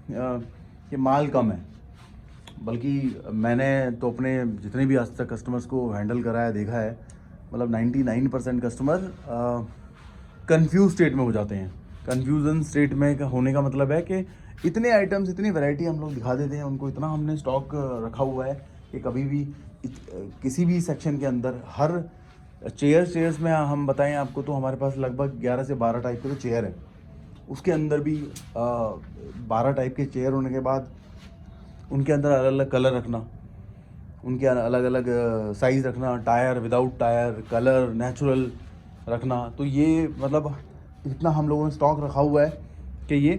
कि माल कम है। बल्कि मैंने तो अपने जितने भी आज तक कस्टमर्स को हैंडल करा है, देखा है, मतलब 99% कस्टमर कंफ्यूज स्टेट में हो जाते हैं। कंफ्यूजन स्टेट में होने का मतलब है कि इतने आइटम्स, इतनी वैरायटी हम लोग दिखा देते हैं उनको, इतना हमने स्टॉक रखा हुआ है कि कभी भी किसी भी सेक्शन के अंदर हर चेयर्स में हम बताएं आपको तो हमारे पास लगभग 11 से 12 टाइप के तो चेयर है। उसके अंदर भी 12 टाइप के चेयर होने के बाद उनके अंदर अलग अलग कलर रखना, उनके अलग अलग साइज़ रखना, tyre, without tyre, colour, natural रखना। तो ये मतलब इतना हम लोगों ने स्टॉक रखा हुआ है कि ये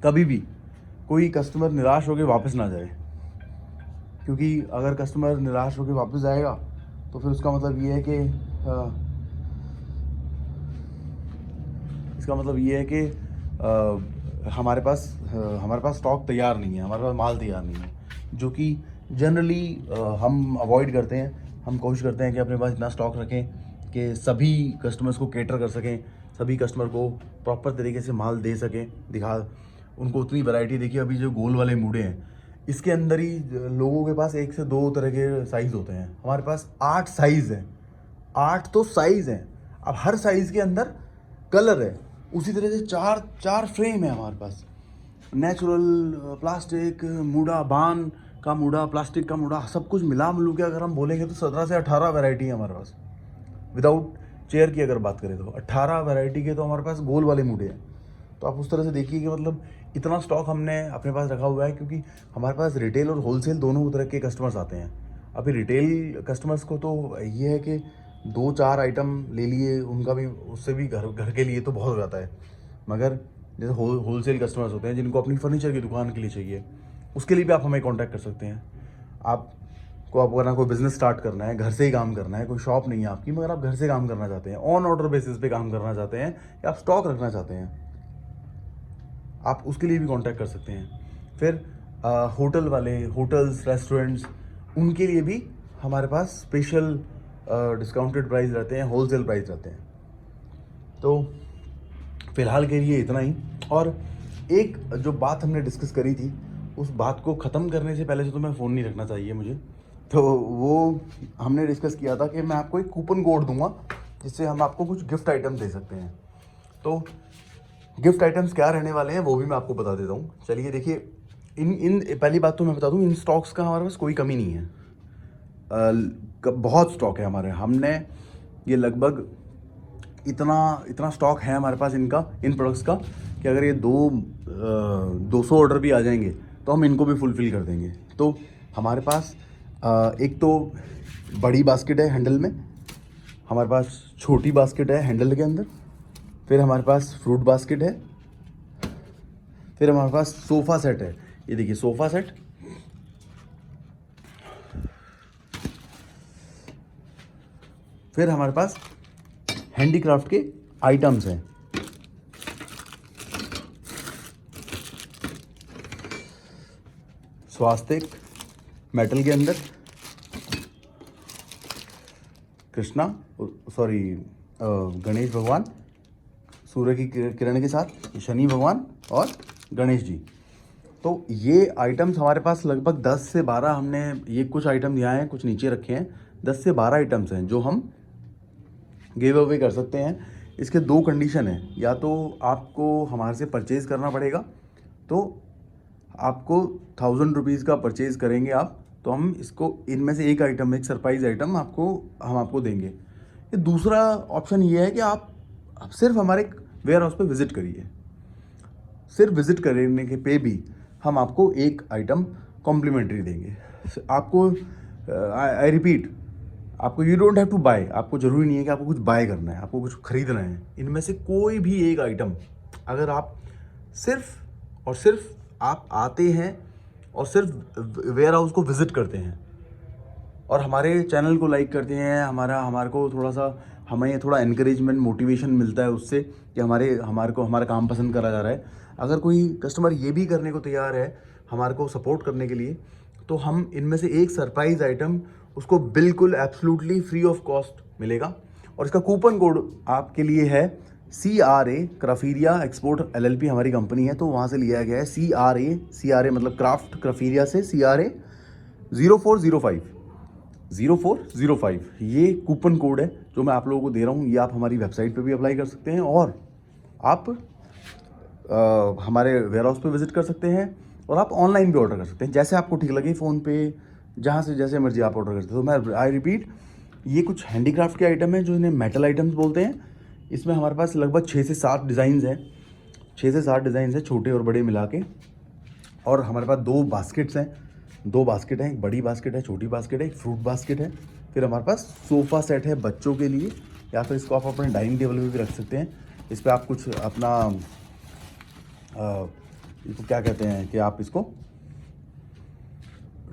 कभी भी कोई कस्टमर निराश होकर वापस ना जाए। क्योंकि अगर कस्टमर निराश होकर वापस जाएगा तो फिर उसका मतलब ये है कि इसका मतलब ये है कि हमारे पास स्टॉक तैयार नहीं है, हमारे पास माल तैयार नहीं है, जो कि जनरली हम अवॉइड करते हैं। हम कोशिश करते हैं कि अपने पास इतना स्टॉक रखें कि सभी कस्टमर्स को कैटर कर सकें, सभी कस्टमर को प्रॉपर तरीके से माल दे सकें, दिखा उनको उतनी वैरायटी। देखिए अभी जो गोल वाले मूडे हैं, इसके अंदर ही लोगों के पास 1 से 2 तरह के साइज़ होते हैं, हमारे पास 8 साइज़ हैं। 8 तो साइज़ हैं, अब हर साइज़ के अंदर कलर है। उसी तरह से चार चार फ्रेम है हमारे पास, नेचुरल, प्लास्टिक, मूडा, बान का मूडा, प्लास्टिक का मूडा, सब कुछ मिला मिलू के अगर हम बोलेंगे तो 17 से 18 वैरायटी है हमारे पास। विदाउट चेयर की अगर बात करें तो 18 वैरायटी के तो हमारे पास गोल वाले मूडे हैं। तो आप उस तरह से देखिए कि मतलब इतना स्टॉक हमने अपने पास रखा हुआ है, क्योंकि हमारे पास रिटेल और होलसेल दोनों तरह के कस्टमर्स आते हैं। अभी रिटेल कस्टमर्स को तो ये है कि 2-4 आइटम ले लिए, उनका भी, उससे भी घर घर के लिए तो बहुत हो जाता है। मगर जैसे होलसेल कस्टमर्स होते हैं जिनको अपनी फर्नीचर की दुकान के लिए चाहिए, उसके लिए भी आप हमें कॉन्टैक्ट कर सकते हैं। आपको अगर कोई बिज़नेस स्टार्ट करना है, घर से ही काम करना है, कोई शॉप नहीं है आपकी मगर आप घर से काम करना चाहते हैं, ऑन ऑर्डर बेसिस पे काम करना चाहते हैं, या आप स्टॉक रखना चाहते हैं, आप उसके लिए भी कांटेक्ट कर सकते हैं। फिर होटल वाले, होटल्स, रेस्टोरेंट्स, उनके लिए भी हमारे पास स्पेशल डिस्काउंटेड प्राइस रहते हैं, होलसेल प्राइस रहते हैं। तो फ़िलहाल के लिए इतना ही। और एक जो बात हमने डिस्कस करी थी, उस बात को ख़त्म करने से पहले से तो मैं फ़ोन नहीं रखना चाहिए मुझे, तो वो हमने डिस्कस किया था कि मैं आपको एक कूपन कोड दूंगा जिससे हम आपको कुछ गिफ्ट आइटम दे सकते हैं। तो गिफ्ट आइटम्स क्या रहने वाले हैं वो भी मैं आपको बता देता हूँ। चलिए देखिए, इन पहली बात तो मैं बता दूँ, इन स्टॉक्स का हमारे पास कोई कमी नहीं है। बहुत स्टॉक है हमारे, हमने ये लगभग इतना स्टॉक है हमारे पास इनका, इन प्रोडक्ट्स का, कि अगर ये 200 ऑर्डर भी आ जाएंगे तो हम इनको भी फुलफ़िल कर देंगे। तो हमारे पास एक तो बड़ी बास्केट है हैंडल में, हमारे पास छोटी बास्केट है हैंडल के अंदर, फिर हमारे पास फ्रूट बास्केट है, फिर हमारे पास सोफ़ा सेट है। ये देखिए सोफ़ा सेट, फिर हमारे पास हैंडीक्राफ्ट के आइटम्स हैं, स्वास्तिक मेटल के अंदर, कृष्णा, सॉरी, गणेश भगवान सूर्य की किरण के साथ, शनि भगवान और गणेश जी। तो ये आइटम्स हमारे पास लगभग 10 से 12, हमने ये कुछ आइटम यहाँ हैं, कुछ नीचे रखे हैं, 10 से 12 आइटम्स हैं जो हम गिव अवे कर सकते हैं। इसके 2 कंडीशन हैं, या तो आपको हमारे से परचेज़ करना पड़ेगा, तो आपको 1000 रुपीज़ का परचेज़ करेंगे आप, तो हम इसको, इनमें से एक आइटम, एक सरप्राइज़ आइटम हम आपको देंगे। ये दूसरा ऑप्शन ये है कि आप सिर्फ हमारे वेयर हाउस पे विज़िट करिए, सिर्फ विज़िट करने के पे भी हम आपको एक आइटम कॉम्प्लीमेंट्री देंगे। आपको, आई रिपीट, आपको, you don't have to buy, आपको ज़रूरी नहीं है कि आपको कुछ बाय करना है, आपको कुछ खरीदना है। इनमें से कोई भी एक आइटम अगर आप सिर्फ और सिर्फ आप आते हैं और सिर्फ वेयर हाउस को विज़िट करते हैं और हमारे चैनल को लाइक करते हैं, हमारे को थोड़ा सा, हमें थोड़ा एनकरेजमेंट, मोटिवेशन मिलता है उससे कि हमारे को हमारा काम पसंद करा जा रहा है। अगर कोई कस्टमर ये भी करने को तैयार है हमारे को सपोर्ट करने के लिए, तो हम इनमें से एक सरप्राइज़ आइटम उसको बिल्कुल एब्सोल्युटली फ्री ऑफ कॉस्ट मिलेगा। और इसका कूपन कोड आपके लिए है CRA, क्राफीरिया एक्सपोर्ट LLP हमारी कंपनी है, तो वहाँ से लिया गया है CRA मतलब क्राफ्ट, क्राफीरिया से CRA 0405 ये कूपन कोड है जो मैं आप लोगों को दे रहा हूँ। ये आप हमारी वेबसाइट पे भी अप्लाई कर सकते हैं और आप हमारे वेयर हाउस पे विज़िट कर सकते हैं और आप ऑनलाइन भी ऑर्डर कर सकते हैं, जैसे आपको ठीक लगे, फ़ोन पे, जहाँ से जैसे मर्जी आप ऑर्डर कर सकते हो। तो मैं आई रिपीट, ये कुछ हैंडीक्राफ्ट के आइटम हैं जो इन्हें मेटल आइटम्स बोलते हैं। इसमें हमारे पास लगभग 6 से 7 डिज़ाइंस हैं, 6 से 7 डिज़ाइंस हैं, छोटे और बड़े मिला के। और हमारे पास 2 बास्केट्स हैं, 2 बास्केट हैं, एक बड़ी बास्केट है, छोटी बास्केट है, एक फ्रूट बास्केट है। फिर हमारे पास सोफ़ा सेट है बच्चों के लिए, या फिर इसको आप अपने डाइनिंग टेबल पे भी रख सकते हैं। इस पर आप कुछ अपना, इसको क्या कहते हैं कि आप इसको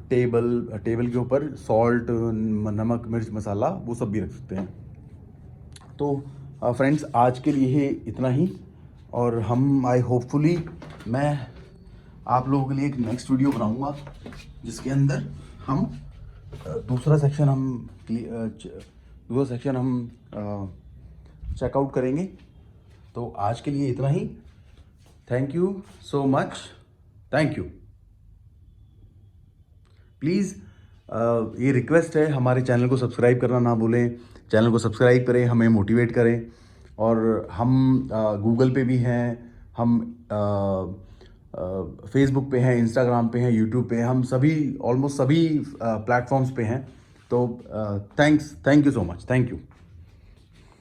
टेबल के ऊपर सॉल्ट, नमक, मिर्च, मसाला, वो सब भी रख सकते हैं। तो फ्रेंड्स, आज के लिए इतना ही, और हम होपफुली मैं आप लोगों के लिए एक नेक्स्ट वीडियो बनाऊंगा जिसके अंदर हम दूसरा सेक्शन हम चेकआउट करेंगे। तो आज के लिए इतना ही। Thank you so much, thank you. Please ये रिक्वेस्ट है, हमारे चैनल को सब्सक्राइब करना ना भूलें, चैनल को सब्सक्राइब करें, हमें मोटिवेट करें। और हम गूगल पे भी हैं, हम फेसबुक पे हैं, इंस्टाग्राम पे हैं, यूट्यूब पे हैं, हम सभी ऑलमोस्ट सभी प्लेटफॉर्म्स पे हैं। तो thank you so much, thank you.